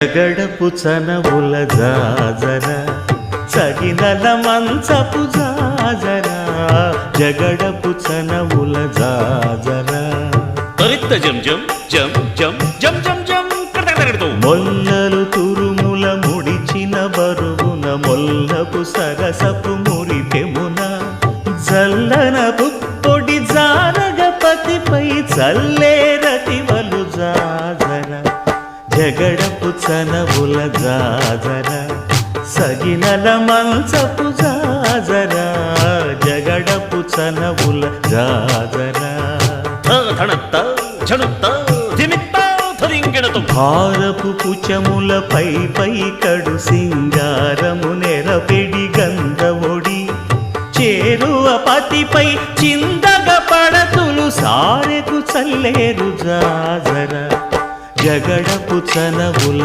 జగడపు చనవుల జాజర సగినల మంచపు జాజర జగడపు చనవుల జాజర తరిత్త జం జం జం జం జం జం జం కడతకడతూ మొల్లలు తురుముల ముడిచిన బరువున మొల్లపు సరసపు మురిపెమున జల్లన పుప్పొడి జానగపతిపై చల్లేరతివలు జాజర జగడపు చనవుల జాజర సగినల మంచపు జాజర జగడపు చనవుల జాజర ధణత్త ఝణుత్త ధిమిత్త ధరింగిణతం భారపు పుచముల పై పై కడు సింగారము నెరపెడి గంధవొడి చేరువ పతిపై చిందగ పడతులు సారెకు చల్లేరు జాజర జగడపు చనవుల